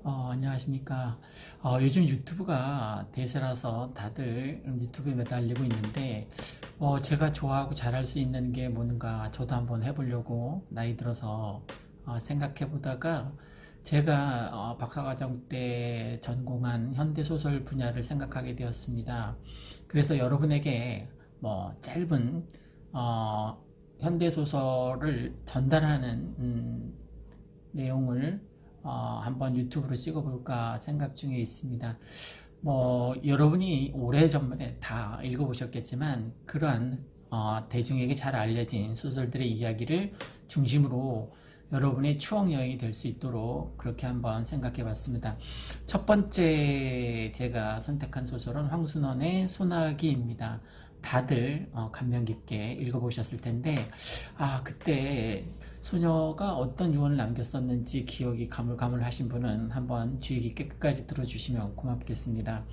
안녕하십니까. 요즘 유튜브가 대세라서 다들 유튜브에 매달리고 있는데, 제가 좋아하고 잘할 수 있는 게 뭔가 저도 한번 해보려고 나이 들어서 생각해 보다가 제가 박사과정 때 전공한 현대소설 분야를 생각하게 되었습니다. 그래서 여러분에게 짧은 현대소설을 전달하는 내용을 한번 유튜브로 찍어볼까 생각 중에 있습니다. 여러분이 오래전에 다 읽어보셨겠지만 그러한 대중에게 잘 알려진 소설들의 이야기를 중심으로 여러분의 추억 여행이 될 수 있도록 그렇게 한번 생각해 봤습니다. 첫 번째 제가 선택한 소설은 황순원의 소나기입니다. 다들 감명 깊게 읽어보셨을 텐데 그때 소녀가 어떤 유언을 남겼었는지 기억이 가물가물하신 분은 한번 주의 깊게 끝까지 들어주시면 고맙겠습니다.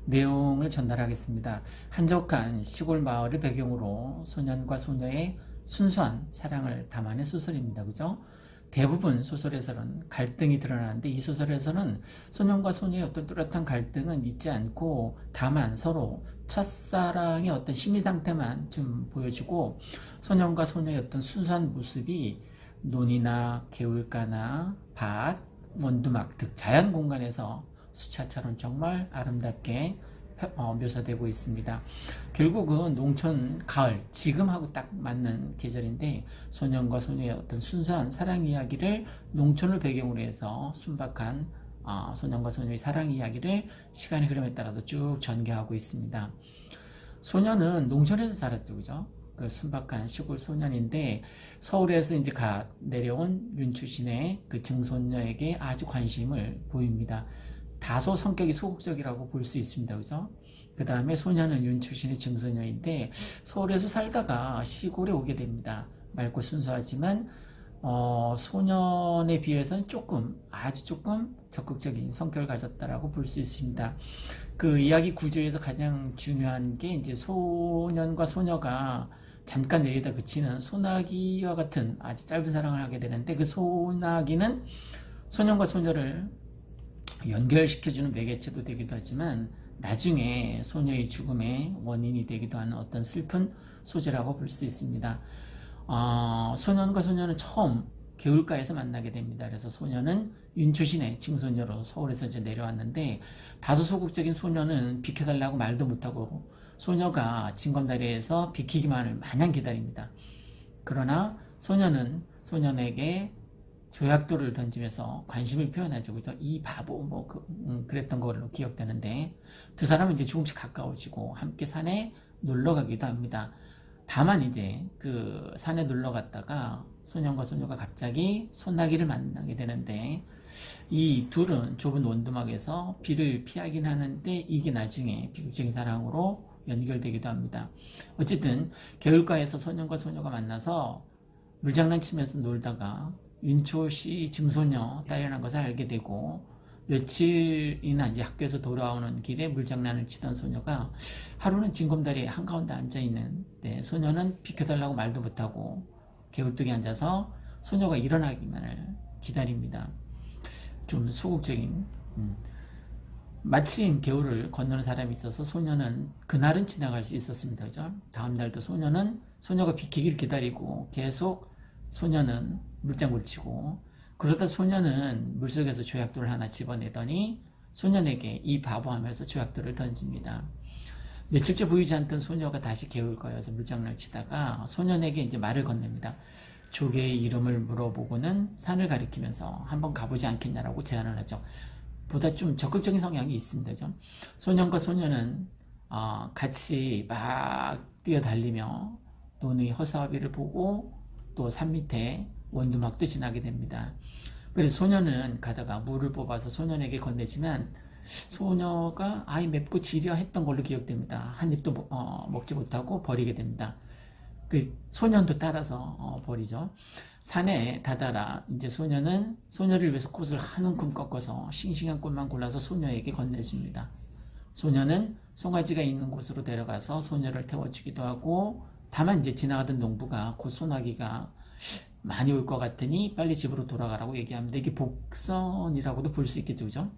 내용을 전달하겠습니다. 한적한 시골 마을을 배경으로 소년과 소녀의 순수한 사랑을 담아낸 소설입니다. 그죠? 대부분 소설에서는 갈등이 드러나는데 이 소설에서는 소년과 소녀의 어떤 뚜렷한 갈등은 있지 않고 다만 서로 첫사랑의 어떤 심리 상태만 좀 보여주고 소년과 소녀의 어떤 순수한 모습이 논이나 개울가나 밭, 원두막 등 자연 공간에서 수차처럼 정말 아름답게 묘사되고 있습니다. 결국은 농촌 가을, 지금하고 딱 맞는 계절인데 소년과 소녀의 어떤 순수한 사랑 이야기를 농촌을 배경으로 해서 순박한 소년과 소녀의 사랑 이야기를 시간의 흐름에 따라서 쭉 전개하고 있습니다. 소녀는 농촌에서 자랐죠, 그죠? 그 순박한 시골 소년인데 서울에서 이제 내려온 윤 출신의 그 증손녀에게 아주 관심을 보입니다. 다소 성격이 소극적이라고 볼 수 있습니다. 그죠? 그 다음에 소녀는 윤 출신의 증손녀인데 서울에서 살다가 시골에 오게 됩니다. 맑고 순수하지만 소년에 비해서는 아주 조금 적극적인 성격을 가졌다라고 볼 수 있습니다. 그 이야기 구조에서 가장 중요한 게 이제 소년과 소녀가 잠깐 내리다 그치는 소나기와 같은 아주 짧은 사랑을 하게 되는데 그 소나기는 소년과 소녀를 연결시켜주는 매개체도 되기도 하지만 나중에 소녀의 죽음의 원인이 되기도 하는 어떤 슬픈 소재라고 볼 수 있습니다. 소년과 소녀는 처음 개울가에서 만나게 됩니다. 그래서 소녀는 윤출신의 증손녀로 서울에서 이제 내려왔는데 다소 소극적인 소녀는 비켜달라고 말도 못하고 소녀가 징검다리에서 비키기만을 마냥 기다립니다. 그러나 소녀는 소년에게 조약돌을 던지면서 관심을 표현하죠. 그죠? 이 바보, 그랬던 걸로 기억되는데, 두 사람은 이제 조금씩 가까워지고, 함께 산에 놀러 가기도 합니다. 다만 이제 그 산에 놀러 갔다가 소년과 소녀가 갑자기 소나기를 만나게 되는데, 이 둘은 좁은 원두막에서 비를 피하긴 하는데, 이게 나중에 비극적인 사랑으로 연결되기도 합니다. 어쨌든, 겨울가에서 소년과 소녀가 만나서 물장난치면서 놀다가, 윤초씨 증손녀 딸이라는 것을 알게 되고 며칠이나 이제 학교에서 돌아오는 길에 물장난을 치던 소녀가 하루는 징검다리 한가운데 앉아있는데 소녀는 비켜달라고 말도 못하고 개울뚝에 앉아서 소녀가 일어나기만을 기다립니다. 좀 소극적인 마침 개울을 건너는 사람이 있어서 소녀는 그날은 지나갈 수 있었습니다. 그죠? 다음 날도 소녀가 비키기를 기다리고 계속 소녀는 물장구를 치고 그러다 소녀는 물속에서 조약돌을 하나 집어내더니 소년에게 이 바보 하면서 조약돌을 던집니다. 며칠째 보이지 않던 소녀가 다시 개울가에서 물장난을 치다가 소년에게 이제 말을 건넵니다. 조개의 이름을 물어보고는 산을 가리키면서 한번 가보지 않겠냐라고 제안을 하죠. 보다 좀 적극적인 성향이 있습니다. 그죠? 소년과 소녀는 같이 막 뛰어달리며 논의 허수아비를 보고 또 산 밑에 원두막도 지나게 됩니다. 그래서 소녀는 가다가 물을 뽑아서 소년에게 건네지만 소녀가 아이 맵고 지려 했던 걸로 기억됩니다. 한 입도 먹지 못하고 버리게 됩니다. 그 소년도 따라서 버리죠. 산에 다다라 이제 소녀는 소녀를 위해서 꽃을 한 움큼 꺾어서 싱싱한 꽃만 골라서 소녀에게 건네줍니다. 소녀는 송아지가 있는 곳으로 데려가서 소녀를 태워주기도 하고 다만 이제 지나가던 농부가 곧 소나기가 많이 올 것 같으니 빨리 집으로 돌아가라고 얘기합니다. 이게 복선이라고도 볼 수 있겠죠, 그죠?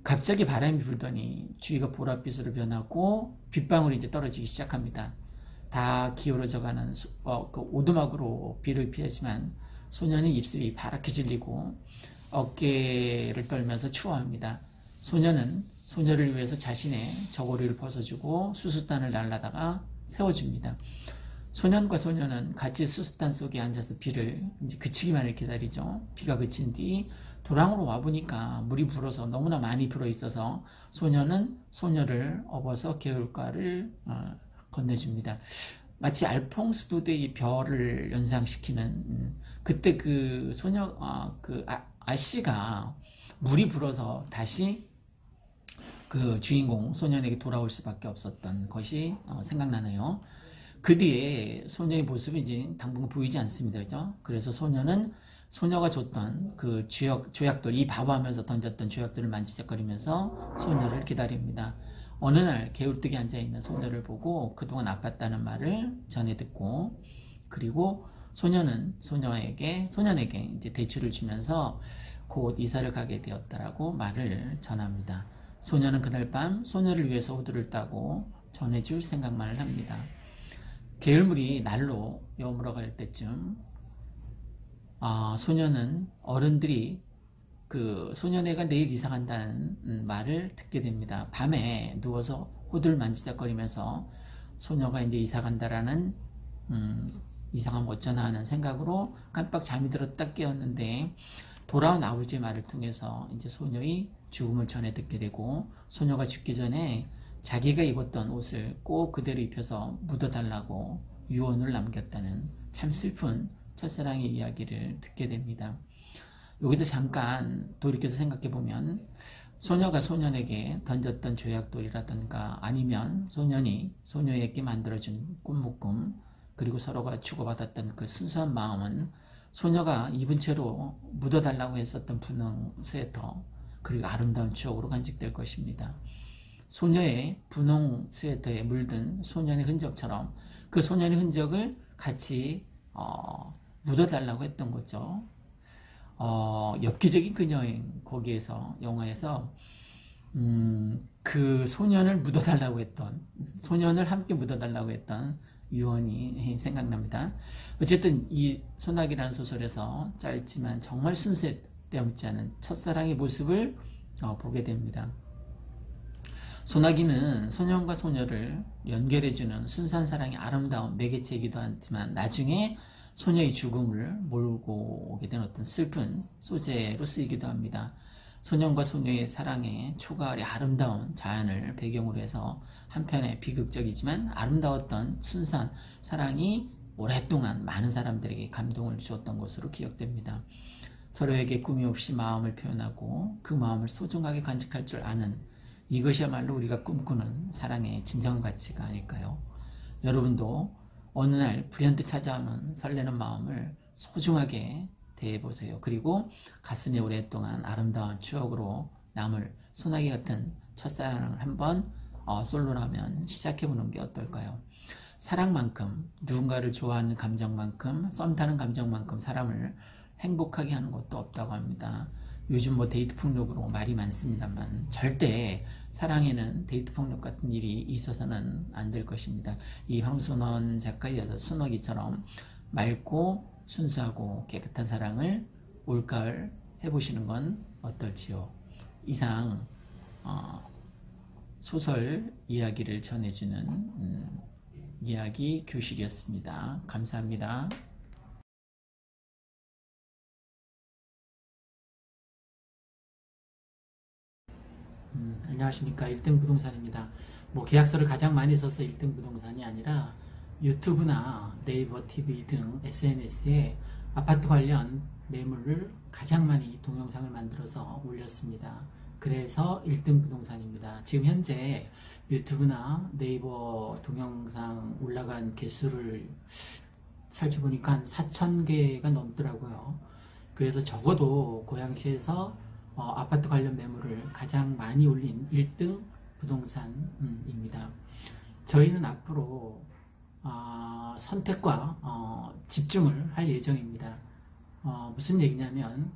갑자기 바람이 불더니 주위가 보랏빛으로 변하고 빗방울이 이제 떨어지기 시작합니다. 다 기울어져가는 그 오두막으로 비를 피하지만 소년의 입술이 파랗게 질리고 어깨를 떨면서 추워합니다. 소년은 소녀를 위해서 자신의 저고리를 벗어주고 수수단을 날라다가 세워줍니다. 소년과 소녀는 같이 수수단 속에 앉아서 비를 이제 그치기만을 기다리죠. 비가 그친 뒤 도랑으로 와보니까 물이 불어서 너무나 많이 불어 있어서 소녀는 소녀를 업어서 개울가를 건네줍니다. 마치 알퐁스 도데의 별을 연상시키는 그때 그 소녀 아씨가 물이 불어서 다시 그 주인공 소년에게 돌아올 수밖에 없었던 것이 생각나네요. 그 뒤에 소녀의 모습이 이제 당분간 보이지 않습니다. 그죠? 그래서 소녀는 소녀가 줬던 그 조약돌, 이 바보하면서 던졌던 조약돌을 만지작거리면서 소녀를 기다립니다. 어느 날 개울뜨기 앉아있는 소녀를 보고 그동안 아팠다는 말을 전해 듣고, 그리고 소년은 소년에게 이제 대출을 주면서 곧 이사를 가게 되었다라고 말을 전합니다. 소년은 그날 밤 소녀를 위해서 호두를 따고 전해줄 생각만을 합니다. 개울물이 날로 여물어갈 때쯤 소년은 어른들이 그 소년애가 내일 이사 간다는 말을 듣게 됩니다. 밤에 누워서 호두를 만지작거리면서 소녀가 이제 이사 간다라는 이상하면 어쩌나 하는 생각으로 깜빡 잠이 들었다 깨었는데, 돌아온 아버지의 말을 통해서 이제 소녀의 죽음을 전해 듣게 되고, 소녀가 죽기 전에 자기가 입었던 옷을 꼭 그대로 입혀서 묻어달라고 유언을 남겼다는 참 슬픈 첫사랑의 이야기를 듣게 됩니다. 여기서 잠깐 돌이켜서 생각해보면 소녀가 소년에게 던졌던 조약돌이라든가 아니면 소년이 소녀에게 만들어준 꽃묶음, 그리고 서로가 주고받았던 그 순수한 마음은 소녀가 입은 채로 묻어달라고 했었던 분홍 스웨터, 그리고 아름다운 추억으로 간직될 것입니다. 소녀의 분홍 스웨터에 물든 소년의 흔적처럼 그 소년의 흔적을 같이 묻어달라고 했던 거죠. 엽기적인 그녀인 거기에서 영화에서 그 소년을 묻어달라고 했던, 소년을 함께 묻어달라고 했던 유언이 생각납니다. 어쨌든 이 소나기라는 소설에서 짧지만 정말 순수에 떼없지 않은 첫사랑의 모습을 보게 됩니다. 소나기는 소년과 소녀를 연결해주는 순수한 사랑의 아름다운 매개체이기도 하지만 나중에 소녀의 죽음을 몰고 오게 된 어떤 슬픈 소재로 쓰이기도 합니다. 소년과 소녀의 사랑의 초가을의 아름다운 자연을 배경으로 해서 한편의 비극적이지만 아름다웠던 순수한 사랑이 오랫동안 많은 사람들에게 감동을 주었던 것으로 기억됩니다. 서로에게 꿈이 없이 마음을 표현하고 그 마음을 소중하게 간직할 줄 아는, 이것이야말로 우리가 꿈꾸는 사랑의 진정한 가치가 아닐까요? 여러분도 어느 날 불현듯 찾아오는 설레는 마음을 소중하게 대해보세요. 그리고 가슴에 오랫동안 아름다운 추억으로 남을 소나기 같은 첫사랑을 한번 솔로라면 시작해보는 게 어떨까요? 사랑만큼, 누군가를 좋아하는 감정만큼, 썸 타는 감정만큼 사람을 행복하게 하는 것도 없다고 합니다. 요즘 데이트 폭력으로 말이 많습니다만 절대 사랑에는 데이트 폭력 같은 일이 있어서는 안 될 것입니다. 이 황순원 작가의 여자 순옥이처럼 맑고 순수하고 깨끗한 사랑을 올가을 해보시는 건 어떨지요. 이상 소설 이야기를 전해주는 이야기 교실이었습니다. 감사합니다. 안녕하십니까. 1등 부동산입니다. 계약서를 가장 많이 써서 1등 부동산이 아니라 유튜브나 네이버 TV 등 SNS에 아파트 관련 매물을 가장 많이 동영상을 만들어서 올렸습니다. 그래서 1등 부동산입니다. 지금 현재 유튜브나 네이버 동영상 올라간 개수를 살펴보니까 한 4,000개가 넘더라고요. 그래서 적어도 고양시에서 아파트 관련 매물을 가장 많이 올린 1등 부동산입니다. 저희는 앞으로 선택과 집중을 할 예정입니다. 무슨 얘기냐면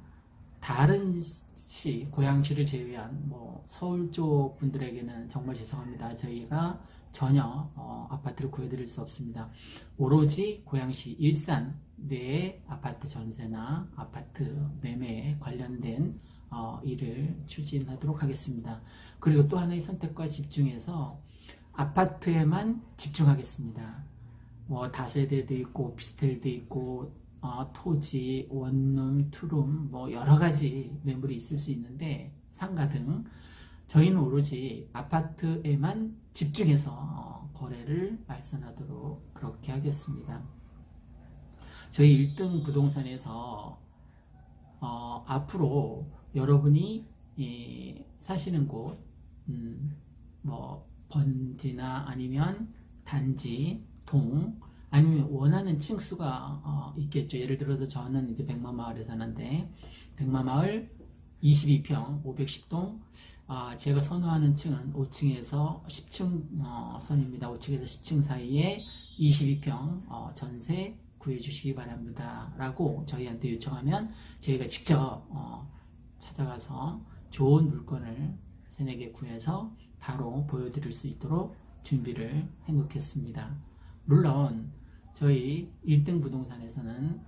다른 시, 고양시를 제외한 뭐 서울 쪽 분들에게는 정말 죄송합니다. 저희가 전혀 아파트를 구해드릴 수 없습니다. 오로지 고양시, 일산 내의 아파트 전세나 아파트 매매에 관련된 일을 추진하도록 하겠습니다. 그리고 또 하나의 선택과 집중해서 아파트에만 집중하겠습니다. 뭐 다세대도 있고 오피스텔도 있고 토지, 원룸, 투룸 뭐 여러 가지 매물이 있을 수 있는데 상가 등 저희는 오로지 아파트에만 집중해서 거래를 알선하도록 그렇게 하겠습니다. 저희 1등 부동산에서 앞으로 여러분이 사시는 곳, 뭐 번지나 아니면 단지, 동, 아니면 원하는 층수가 있겠죠. 예를 들어서 저는 이제 백마마을에 사는데 백마마을 22평 510동 제가 선호하는 층은 5층에서 10층 선입니다. 5층에서 10층 사이에 22평 전세 구해주시기 바랍니다. 라고 저희한테 요청하면 저희가 직접 찾아가서 좋은 물건을 3-4개 구해서 바로 보여드릴 수 있도록 준비를 해놓겠습니다. 물론 저희 1등 부동산에서는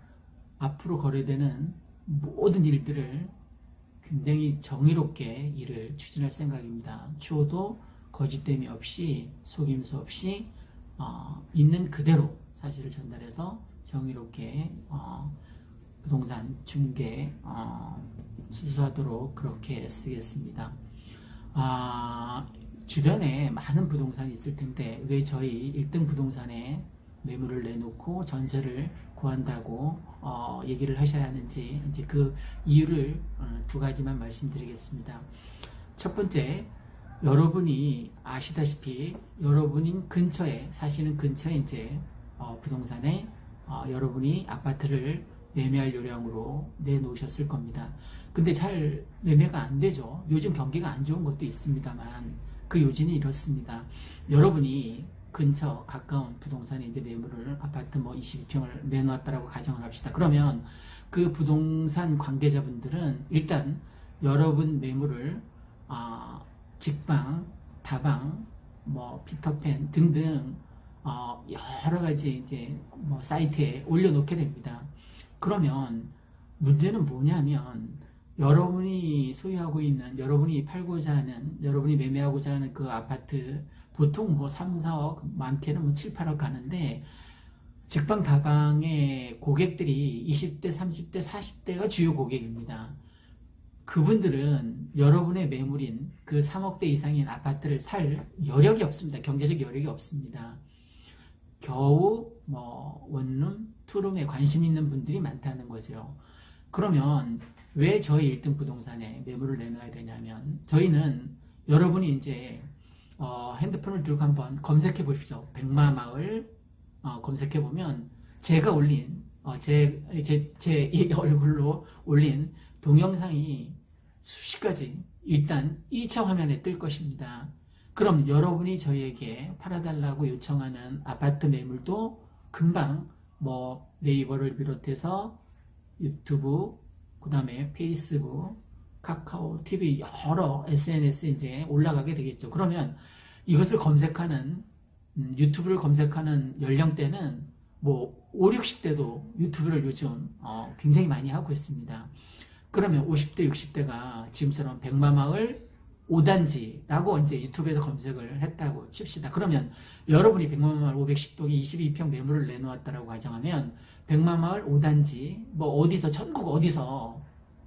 앞으로 거래되는 모든 일들을 굉장히 정의롭게 일을 추진할 생각입니다. 추호도 거짓됨이 없이 속임수 없이 있는 그대로 사실을 전달해서 정의롭게 부동산 중개 수수하도록 그렇게 쓰겠습니다. 주변에 많은 부동산이 있을 텐데 왜 저희 1등 부동산에 매물을 내놓고 전세를 구한다고 얘기를 하셔야 하는지 이제 그 이유를 2가지만 말씀드리겠습니다. 첫 번째, 여러분이 아시다시피 여러분인 근처에 사시는 근처에 이제 부동산에 여러분이 아파트를 매매할 요량으로 내놓으셨을 겁니다. 근데 잘 매매가 안 되죠. 요즘 경기가 안 좋은 것도 있습니다만 그 요진이 이렇습니다. 여러분이 근처 가까운 부동산에 이제 매물을 아파트 뭐 22평을 내놓았다라고 가정을 합시다. 그러면 그 부동산 관계자분들은 일단 여러분 매물을 직방, 다방, 뭐 피터팬 등등 여러 가지 이제 뭐 사이트에 올려놓게 됩니다. 그러면 문제는 뭐냐면 여러분이 소유하고 있는, 여러분이 팔고자 하는, 여러분이 매매하고자 하는 그 아파트 보통 뭐 3, 4억, 많게는 뭐 7, 8억 가는데 직방 다방의 고객들이 20대, 30대, 40대가 주요 고객입니다. 그분들은 여러분의 매물인 그 3억대 이상인 아파트를 살 여력이 없습니다. 경제적 여력이 없습니다. 겨우 뭐 원룸, 투룸에 관심 있는 분들이 많다는 거죠. 그러면 왜 저희 1등 부동산에 매물을 내놔야 되냐면 저희는 여러분이 이제 핸드폰을 들고 한번 검색해 보십시오. 백마마을 검색해 보면 제가 올린 제 이 얼굴로 올린 동영상이 수십 가지 일단 1차 화면에 뜰 것입니다. 그럼 여러분이 저희에게 팔아달라고 요청하는 아파트 매물도 금방 뭐 네이버를 비롯해서 유튜브, 그 다음에 페이스북, 카카오, TV 여러 SNS에 이제 올라가게 되겠죠. 그러면 이것을 검색하는 유튜브를 검색하는 연령대는 뭐 5, 60대도 유튜브를 요즘 굉장히 많이 하고 있습니다. 그러면 50대, 60대가 지금처럼 백마마을 5단지라고 이제 유튜브에서 검색을 했다고 칩시다. 그러면 여러분이 백마마을 510동에 22평 매물을 내놓았다라고 가정하면 백마마을 5단지 뭐 어디서 전국 어디서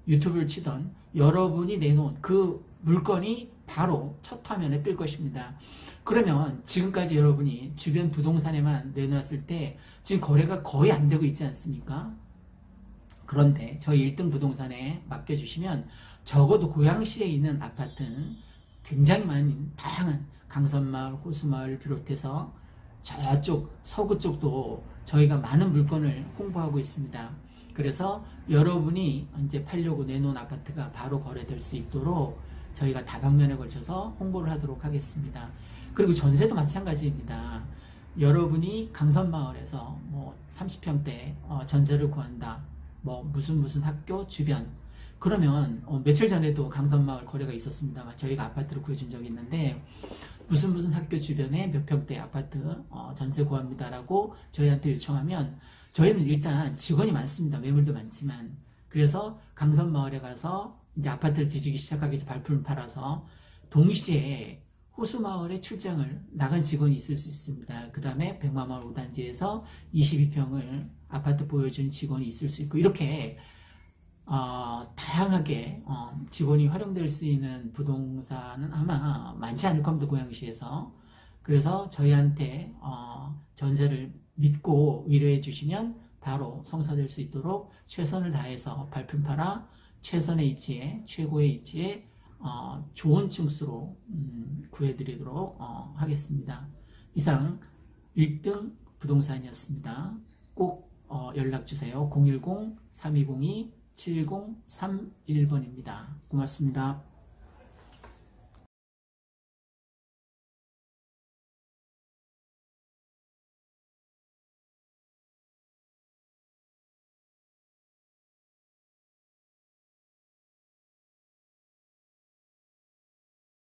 유튜브를 치던 여러분이 내놓은 그 물건이 바로 첫 화면에 뜰 것입니다. 그러면 지금까지 여러분이 주변 부동산에만 내놓았을 때 지금 거래가 거의 안 되고 있지 않습니까? 그런데 저희 1등 부동산에 맡겨주시면 적어도 고양시에 있는 아파트는 굉장히 많은 다양한 강선마을, 호수마을 비롯해서 저쪽 서구 쪽도 저희가 많은 물건을 홍보하고 있습니다. 그래서 여러분이 이제 팔려고 내놓은 아파트가 바로 거래될 수 있도록 저희가 다방면에 걸쳐서 홍보를 하도록 하겠습니다. 그리고 전세도 마찬가지입니다. 여러분이 강선마을에서 뭐 30평대 전세를 구한다. 뭐 무슨 학교 주변. 그러면 며칠 전에도 강선마을 거래가 있었습니다만 저희가 아파트를 구해준 적이 있는데 무슨 학교 주변에 몇 평대 아파트 전세 구합니다라고 저희한테 요청하면 저희는 일단 직원이 많습니다. 매물도 많지만. 그래서 강선마을에 가서 이제 아파트를 뒤지기 시작하기 전에 발품을 팔아서 동시에 호수마을에 출장을 나간 직원이 있을 수 있습니다. 그 다음에 백마마을 5단지에서 22평을 아파트 보여주는 직원이 있을 수 있고 이렇게 다양하게 직원이 활용될 수 있는 부동산은 아마 많지 않을 겁니다. 고양시에서. 그래서 저희한테 전세를 믿고 의뢰해 주시면 바로 성사될 수 있도록 최선을 다해서 발품 팔아 최선의 입지에 최고의 입지에 좋은 층수로 구해드리도록 하겠습니다. 이상 1등 부동산이었습니다. 꼭 연락주세요. 010-3202-7031번입니다. 고맙습니다.